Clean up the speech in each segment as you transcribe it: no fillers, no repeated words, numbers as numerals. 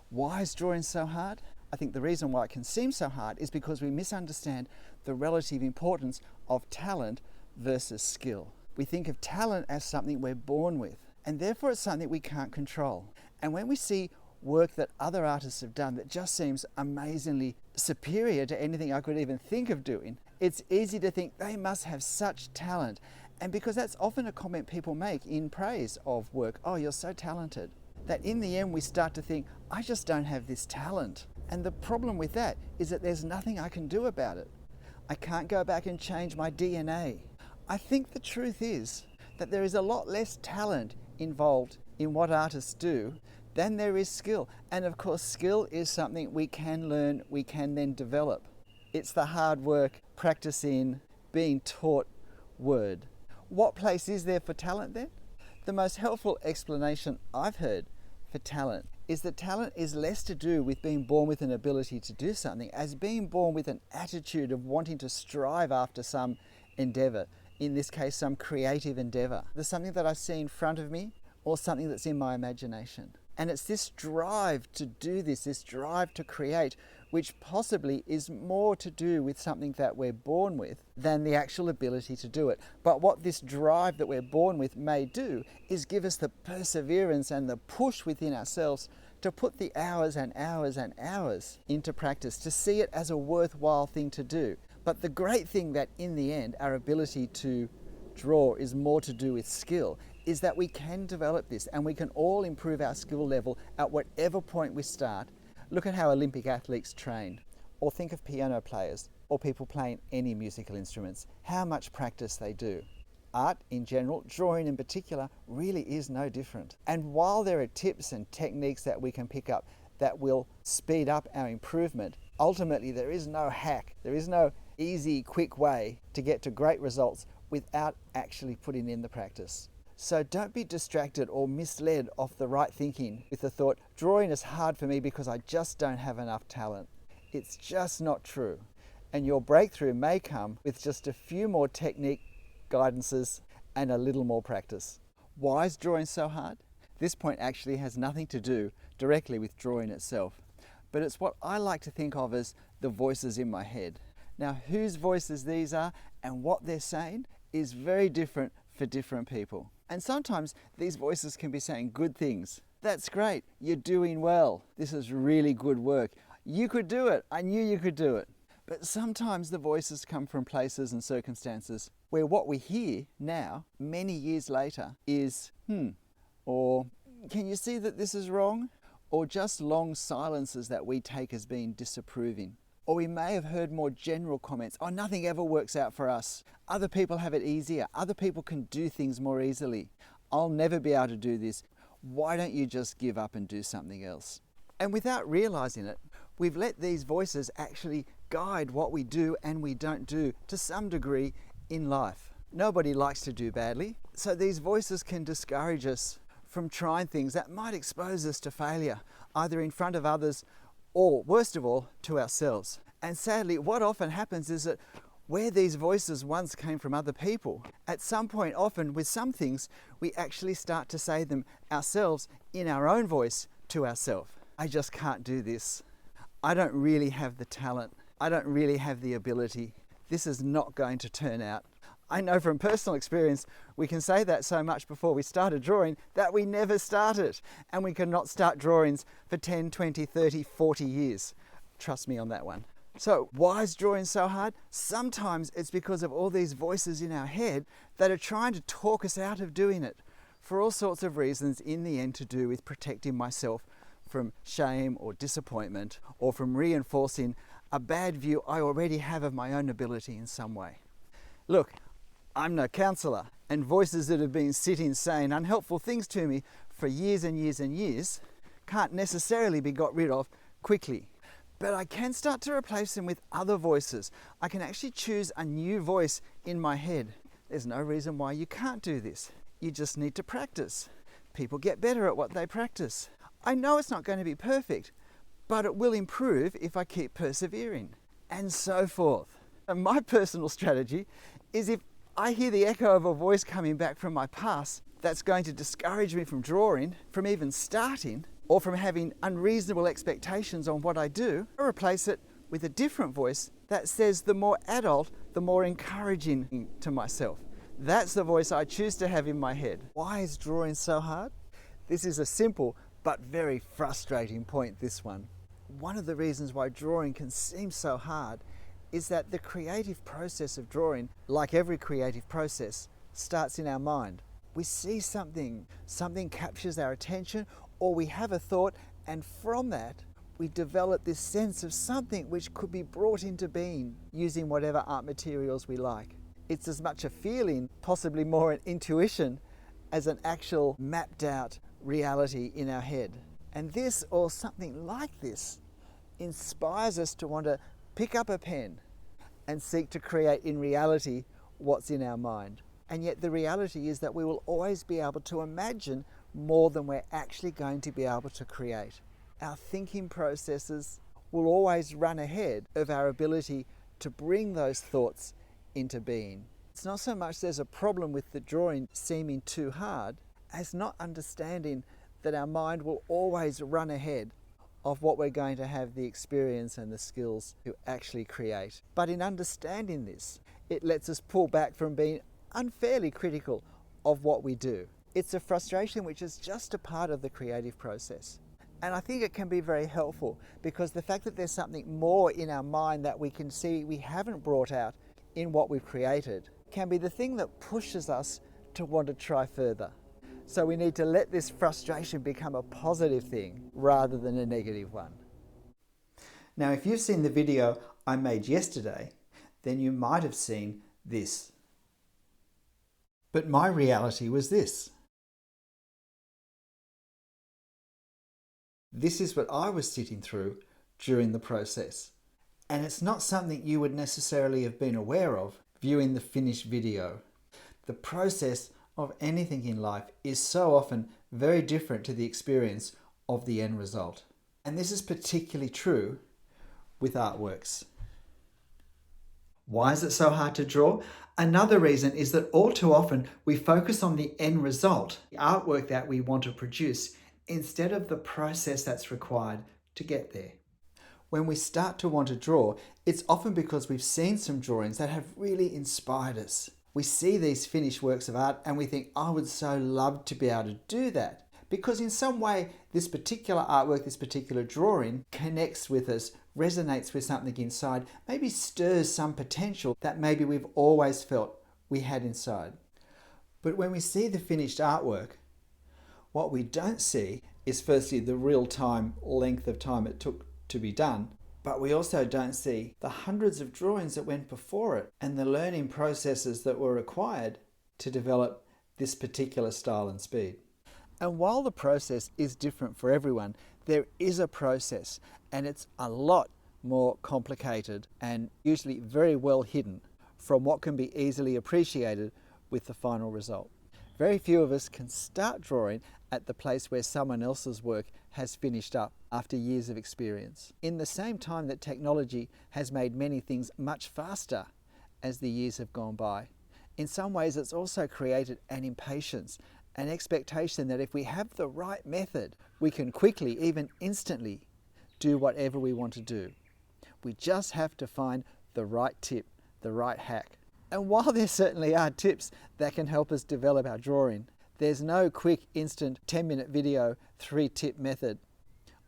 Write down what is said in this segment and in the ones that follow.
Why is drawing so hard? I think the reason why it can seem so hard is because we misunderstand the relative importance of talent versus skill. We think of talent as something we're born with, and therefore it's something we can't control. And when we see work that other artists have done that just seems amazingly superior to anything I could even think of doing, it's easy to think they must have such talent. And because that's often a comment people make in praise of work, oh, you're so talented, that in the end we start to think, I just don't have this talent. And the problem with that is that there's nothing I can do about it. I can't go back and change my DNA. I think the truth is that there is a lot less talent involved in what artists do than there is skill. And of course, skill is something we can learn, we can then develop. It's the hard work, practicing, being taught word. What place is there for talent then? The most helpful explanation I've heard for talent is that talent is less to do with being born with an ability to do something as being born with an attitude of wanting to strive after some endeavor, in this case some creative endeavor. There's something that I see in front of me or something that's in my imagination. And it's this drive to do this drive to create, which possibly is more to do with something that we're born with than the actual ability to do it. But what this drive that we're born with may do is give us the perseverance and the push within ourselves to put the hours and hours and hours into practice, to see it as a worthwhile thing to do. But the great thing that in the end, our ability to draw is more to do with skill, is that we can develop this and we can all improve our skill level at whatever point we start. Look at how Olympic athletes train, or think of piano players or people playing any musical instruments, how much practice they do. Art in general, drawing in particular, really is no different. And while there are tips and techniques that we can pick up that will speed up our improvement, ultimately there is no hack, there is no easy, quick way to get to great results without actually putting in the practice. So don't be distracted or misled off the right thinking with the thought, drawing is hard for me because I just don't have enough talent. It's just not true. And your breakthrough may come with just a few more technique guidances and a little more practice. Why is drawing so hard? This point actually has nothing to do directly with drawing itself, but it's what I like to think of as the voices in my head. Now, whose voices these are and what they're saying is very different for different people. And sometimes these voices can be saying good things. That's great, you're doing well, this is really good work, you could do it, I knew you could do it. But sometimes the voices come from places and circumstances where what we hear now, many years later, is or can you see that this is wrong? Or just long silences that we take as being disapproving. Or we may have heard more general comments, oh, nothing ever works out for us. Other people have it easier. Other people can do things more easily. I'll never be able to do this. Why don't you just give up and do something else? And without realizing it, we've let these voices actually guide what we do and we don't do to some degree in life. Nobody likes to do badly, so these voices can discourage us from trying things that might expose us to failure, either in front of others or, worst of all, to ourselves. And sadly, what often happens is that where these voices once came from other people, at some point, often with some things, we actually start to say them ourselves in our own voice to ourselves. I just can't do this. I don't really have the talent. I don't really have the ability. This is not going to turn out. I know from personal experience, we can say that so much before we start a drawing that we never start it. And we cannot start drawings for 10, 20, 30, 40 years. Trust me on that one. So why is drawing so hard? Sometimes it's because of all these voices in our head that are trying to talk us out of doing it for all sorts of reasons, in the end to do with protecting myself from shame or disappointment, or from reinforcing a bad view I already have of my own ability in some way. Look, I'm no counsellor, and voices that have been sitting saying unhelpful things to me for years and years and years can't necessarily be got rid of quickly. But I can start to replace them with other voices. I can actually choose a new voice in my head. There's no reason why you can't do this. You just need to practice. People get better at what they practice. I know it's not going to be perfect, but it will improve if I keep persevering, and so forth. And my personal strategy is, if I hear the echo of a voice coming back from my past that's going to discourage me from drawing, from even starting, or from having unreasonable expectations on what I do, I replace it with a different voice that says the more adult, the more encouraging to myself. That's the voice I choose to have in my head. Why is drawing so hard? This is a simple but very frustrating point, this one. One of the reasons why drawing can seem so hard is that the creative process of drawing, like every creative process, starts in our mind. We see something captures our attention, or we have a thought, and from that we develop this sense of something which could be brought into being using whatever art materials we like. It's as much a feeling, possibly more an intuition, as an actual mapped out reality in our head. And this, or something like this, inspires us to want to pick up a pen and seek to create in reality what's in our mind. And yet the reality is that we will always be able to imagine more than we're actually going to be able to create. Our thinking processes will always run ahead of our ability to bring those thoughts into being. It's not so much there's a problem with the drawing seeming too hard as not understanding that our mind will always run ahead of what we're going to have the experience and the skills to actually create. But in understanding this, it lets us pull back from being unfairly critical of what we do. It's a frustration which is just a part of the creative process. And I think it can be very helpful because the fact that there's something more in our mind that we can see we haven't brought out in what we've created can be the thing that pushes us to want to try further. So we need to let this frustration become a positive thing rather than a negative one. Now, if you've seen the video I made yesterday, then you might have seen this. But my reality was this. This is what I was sitting through during the process. And it's not something you would necessarily have been aware of viewing the finished video. The process of anything in life is so often very different to the experience of the end result. And this is particularly true with artworks. Why is it so hard to draw? Another reason is that all too often we focus on the end result, the artwork that we want to produce, instead of the process that's required to get there. When we start to want to draw, it's often because we've seen some drawings that have really inspired us. We see these finished works of art and we think, I would so love to be able to do that. Because in some way, this particular artwork, this particular drawing connects with us, resonates with something inside, maybe stirs some potential that maybe we've always felt we had inside. But when we see the finished artwork, what we don't see is firstly the real time, length of time it took to be done, but we also don't see the hundreds of drawings that went before it and the learning processes that were required to develop this particular style and speed. And while the process is different for everyone, there is a process, and it's a lot more complicated and usually very well hidden from what can be easily appreciated with the final result. Very few of us can start drawing at the place where someone else's work has finished up after years of experience. In the same time that technology has made many things much faster as the years have gone by, in some ways it's also created an impatience, an expectation that if we have the right method, we can quickly, even instantly, do whatever we want to do. We just have to find the right tip, the right hack. And while there certainly are tips that can help us develop our drawing, there's no quick, instant, 10-minute video, 3-tip method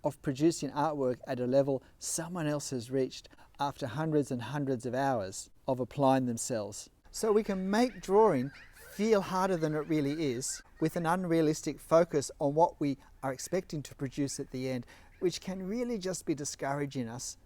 of producing artwork at a level someone else has reached after hundreds and hundreds of hours of applying themselves. So we can make drawing feel harder than it really is with an unrealistic focus on what we are expecting to produce at the end, which can really just be discouraging us.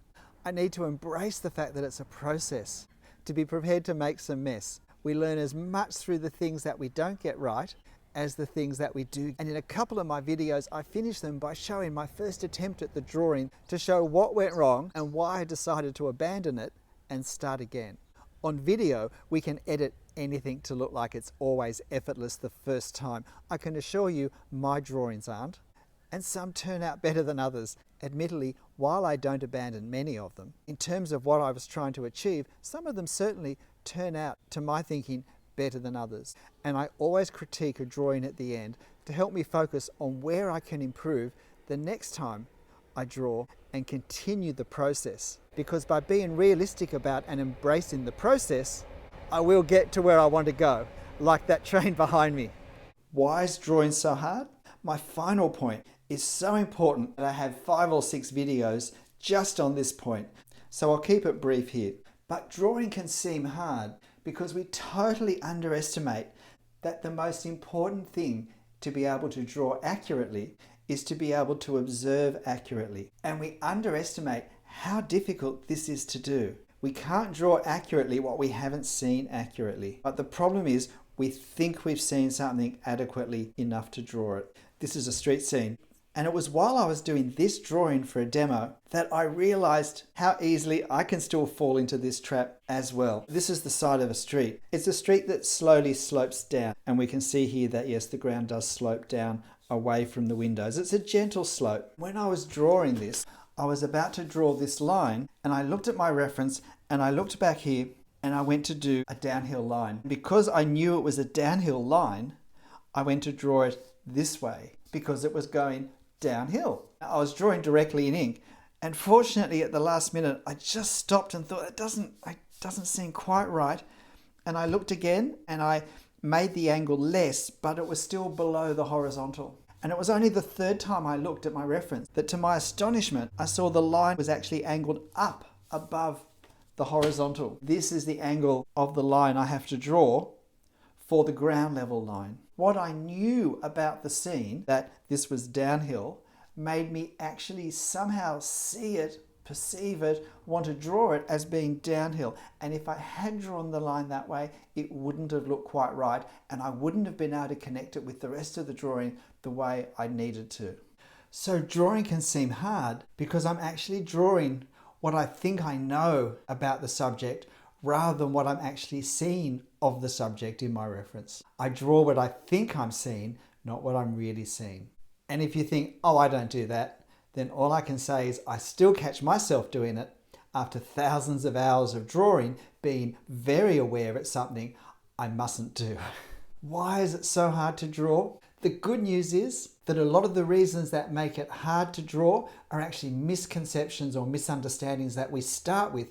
I need to embrace the fact that it's a process, to be prepared to make some mess. We learn as much through the things that we don't get right as the things that we do. And in a couple of my videos, I finish them by showing my first attempt at the drawing to show what went wrong and why I decided to abandon it and start again. On video, we can edit anything to look like it's always effortless the first time. I can assure you my drawings aren't, and some turn out better than others. Admittedly, while I don't abandon many of them, in terms of what I was trying to achieve, some of them certainly turn out, to my thinking, better than others. And I always critique a drawing at the end to help me focus on where I can improve the next time I draw and continue the process. Because by being realistic about and embracing the process, I will get to where I want to go, like that train behind me. Why is drawing so hard? My final point is so important that I have 5 or 6 videos just on this point. So I'll keep it brief here. But drawing can seem hard because we totally underestimate that the most important thing to be able to draw accurately is to be able to observe accurately. And we underestimate how difficult this is to do. We can't draw accurately what we haven't seen accurately. But the problem is we think we've seen something adequately enough to draw it. This is a street scene. And it was while I was doing this drawing for a demo that I realized how easily I can still fall into this trap as well. This is the side of a street. It's a street that slowly slopes down. And we can see here that yes, the ground does slope down away from the windows. It's a gentle slope. When I was drawing this, I was about to draw this line and I looked at my reference and I looked back here and I went to do a downhill line. Because I knew it was a downhill line, I went to draw it this way because it was going downhill. I was drawing directly in ink, and fortunately at the last minute I just stopped and thought it doesn't seem quite right, and I looked again and I made the angle less, but it was still below the horizontal. And it was only the third time I looked at my reference that to my astonishment I saw the line was actually angled up above the horizontal. This is the angle of the line I have to draw for the ground level line. What I knew about the scene, that this was downhill, made me actually somehow see it, perceive it, want to draw it as being downhill. And if I had drawn the line that way, it wouldn't have looked quite right, and I wouldn't have been able to connect it with the rest of the drawing the way I needed to. So drawing can seem hard because I'm actually drawing what I think I know about the subject rather than what I'm actually seeing of the subject in my reference. I draw what I think I'm seeing, not what I'm really seeing. And if you think, oh, I don't do that, then all I can say is I still catch myself doing it after thousands of hours of drawing, being very aware it's something I mustn't do. Why is it so hard to draw? The good news is that a lot of the reasons that make it hard to draw are actually misconceptions or misunderstandings that we start with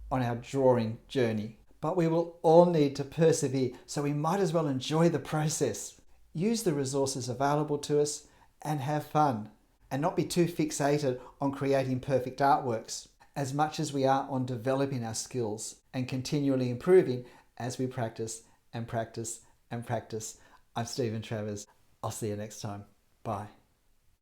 on our drawing journey. But we will all need to persevere, so we might as well enjoy the process. Use the resources available to us and have fun. And not be too fixated on creating perfect artworks, as much as we are on developing our skills and continually improving as we practice and practice and practice. I'm Stephen Travers. I'll see you next time. Bye.